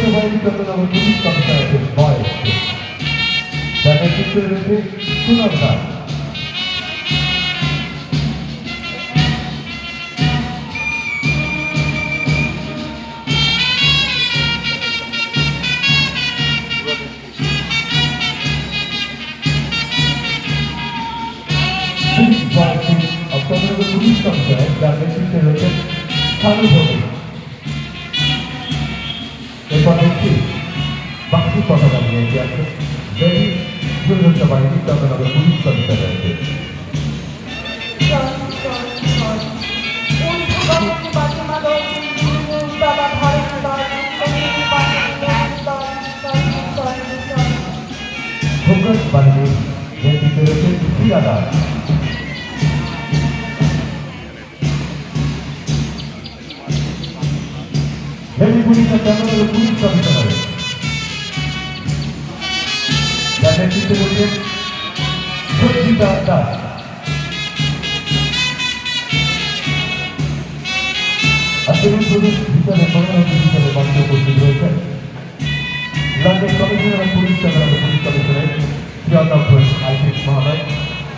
সভায় চট্টগ্রাম পুলিশ কমিশনারের বয়স যার নেতৃত্বে রয়েছে সুনর দাস। পুলিশ কমিশনার যার নেতৃত্বে রয়েছে সাধু ভৌমিক। এরপর দেখছি বাকি পতাকা নিয়ে এগিয়ে আছে দেবী সুরক্ষা বাহিনী চট্টগ্রামের পুলিশ কমিশনার রয়েছে। ফোকাস বাহিনীর নেতৃত্বে রয়েছে প্রিয়া দাস। হেভি পুলিশ চট্টগ্রামের পুলিশ কমিশনার যার নেতৃত্বে রয়েছে সজ্জিতা দাস। আজকের পুলিশ হিসাবে প্রধানমন্ত্রী হিসাবে মঞ্চে উপস্থিত রয়েছেন লন্ডন কমিশনার অফ পুলিশ চট্টগ্রামের পুলিশ কমিশনার শ্রী অধ্যক্ষ আইপিএস মহোদয়।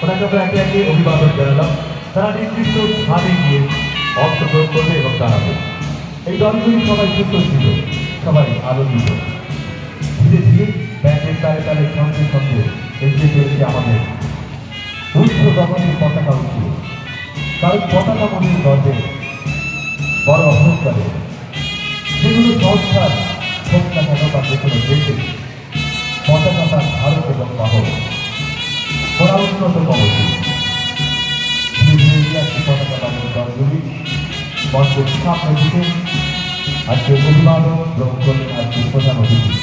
ওনাকে আমরা একে একে অভিবাদন জানালাম। তারা নির্দিষ্ট স্থানে গিয়ে অংশগ্রহণ করবে এবং দাঁড়াবে। এই দলগুলি সবাই সুস্থ ছিল, সবাই আনন্দিত। ধীরে ধীরে ব্যান্ডের তালে তালে সঙ্গে সঙ্গে এগিয়ে চলেছে আমাদের উচ্চ গগনের পতাকা উঠিয়ে। কারণ পতাকা মনের গর্বে বড় অহংকারে যেগুলো সংস্থার হোক না কেন বা যে কোনো দেশে পতাকা তার ভারত এবং বাহক ওরা উন্নত কমতি। ধীরে ধীরে এগিয়ে আসছে পতাকা বাহিনীর দলগুলি মঞ্চের সামনে দিকে। আজকে অভিবাদন গ্রহণ করলেন আজকে প্রধান অতিথি।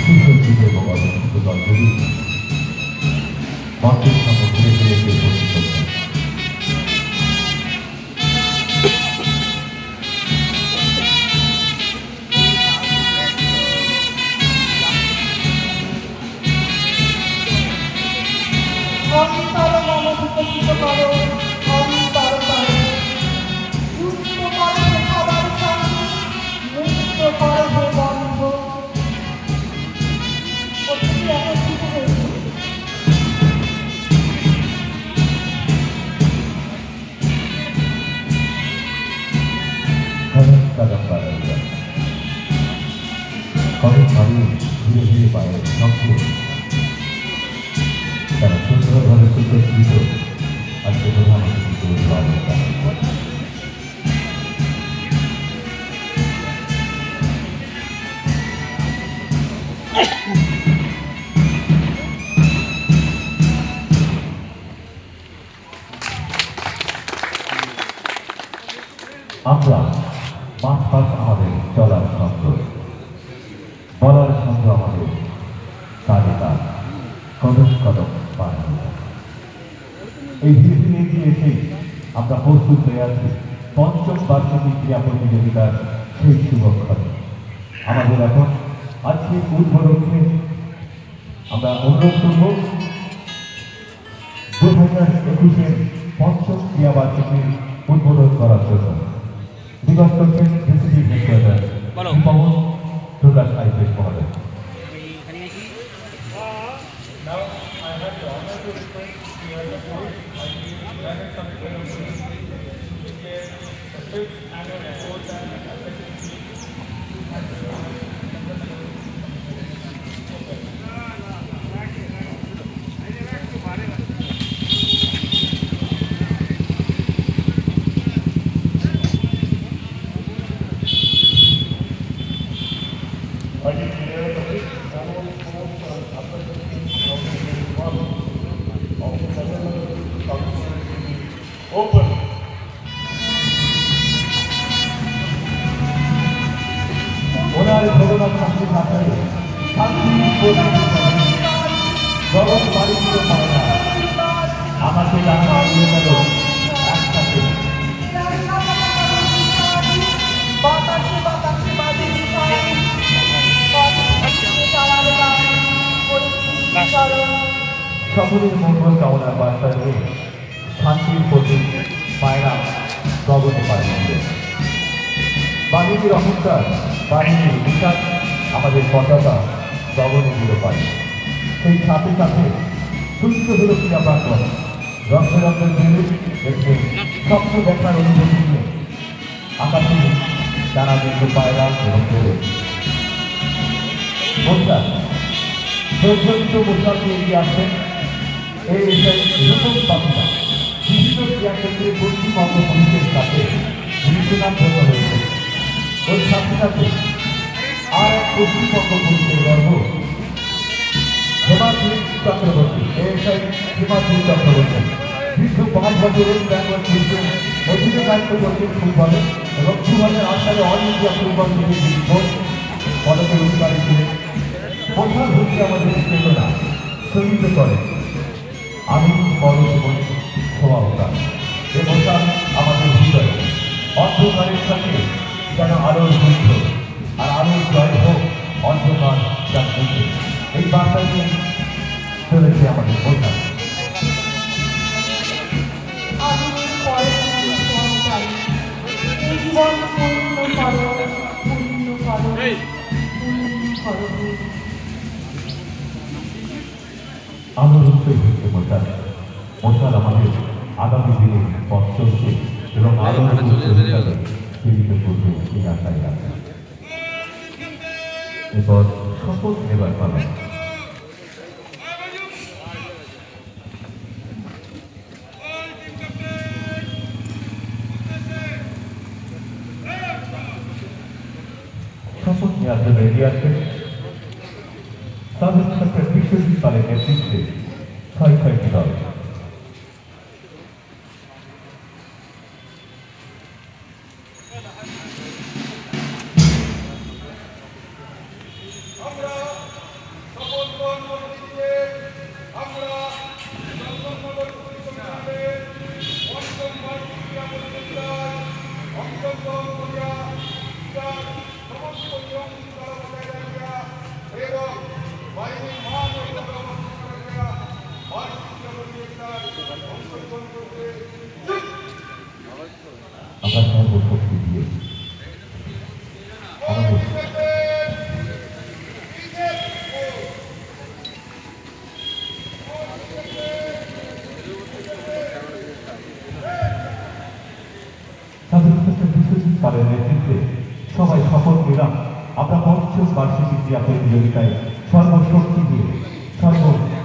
সুসজ্জিত এবং অলঙ্কৃত দলগুলি মঞ্চের সামনে ঘুরে ঘুরে গিয়ে উপস্থিত হচ্ছেন। অন্তর মন বিকশিত করো, অন্তর করো, যুক্ত করো সবার সঙ্গে, মুক্ত করো বন্ধ। একত্রিত হয়েছে অনেক মানুষ ধীরে ধীরে পায়ের সঙ্গে তারা সুন্দরভাবে সুসজ্জিত আজকে প্রধানমন্ত্রীকে অভিবাদন জানান। আমরা মাস মাস আমাদের চলার ছন্দ, বলার ছন্দ আমাদের কাজে কাজ, কদম কদম বানানো। এই ধীরে ধীরে এগিয়ে এসে আমরা প্রস্তুত হয়ে আছি পঞ্চম বার্ষিক ক্রীড়া প্রতিযোগিতার সেই শুভক্ষণে। আমাদের এখন আজকে উদ্বোধনকে আমরা অনুরোধ করব 2021-এর পঞ্চম ক্রীড়া বার্ষিকীর উদ্বোধন করার জন্য দিবস করছেন ডিসিপি হেডকোয়ার্টার পবন প্রকাশ আইপিএস মহোদয়। Now I have the honor to request the other board, United Committee of Police, to declare the 5th annual sports and athletics meet at the of Open. ওনার ঘটনা শান্তি থাকে শান্তি জগৎ বাড়ি দিতে পারে না আমাকে জানা দিয়ে গেল একসাথে বাতাসে বাতাসে বাজে বিষয় চালার গান করেছি চরণ সকলের মঙ্গল কামনার বার্তা নিয়ে শান্তির প্রতি পায়রা গগনে পারে বাহিনীর অহংকার বাহিনীর বিকাশ আমাদের পতাকা গগনে দিতে পারে সেই সাথে সাথে সুস্থ হল ক্রীড়া প্রাঙ্গন রঙে রঙের মেলে দেখবেন স্বপ্ন দেখার অনুভূতি নিয়ে আকাশে জানা দেখতে পায়রা এবং বেরো মোর্চা প্রজ্বলিত মোর্চাকে এগিয়ে আসছেন এই রূপক পাখিরা বিভিন্ন ক্রীড়াক্ষেত্রে পশ্চিমবঙ্গ পুলিশের সাথে বিশ্বনাথ ধন্য হয়েছে ওই সাথে সাথে আর এক পশ্চিমবঙ্গ পুলিশের গর্ব হিমাদ্রি চক্রবর্তী এএসআই হিমাদ্রি চক্রবর্তী দীর্ঘ 5 বছরের বেঙ্গল পুলিশের অধীনে দায়িত্ব করছেন ফুটবলে এবং 2008 সালে অল ইন্ডিয়া ফুটবল লিগের রিপোর্ট পদকের অধিকারী ছিলেন প্রধান হচ্ছে আমাদের চেতনা স্থগিত করে আমি বড় জীবন স্বভাবতা এ মশা আমাদের হৃদয় অন্ধকারের সাথে যেন আলোর যুদ্ধ আর আলোর জয় হোক অন্ধকার যার মুখে এই বার্তা নিয়ে চলেছে আমাদের মশা আমি পরে জীবন চাই এই জীবন পূর্ণ করো পূর্ণ করো পূর্ণ করো আলোর উত্তর হচ্ছে মশাল মশাল আমাদের আগামী দিনে পথ চলছে এবং আলোর হিসাবে জীবিত করবে এই আশায় রাখা এরপর শপথ নেবার পালা শপথ নেওয়ার জন্য এগিয়ে আসবেন তাদের সাথে বিশ্বজিৎ পালের নেতৃত্বে 6টি দল আমরা শপথ গ্রহণ করছি যে আমরা চন্দননগর পুলিশ কমিশনের পঞ্চম বার্ষিক ক্রীড়া প্রতিযোগিতায় অংশগ্রহণ করিয়া তার সমস্ত নিয়ম শৃঙ্খলা বজায় রাখিয়া এবং বাহিনীর মান ও গৌরব রাখিয়া বার্ষিক ক্রীড়া প্রতিযোগিতায় অংশগ্রহণ করতে আমরা সর্বশক্তি দিয়ে আমাদের বিশ্বজিৎ পালের নেতৃত্বে সবাই শপথ নিলাম আমরা পঞ্চম বার্ষিক ক্রীড়া প্রতিযোগিতায়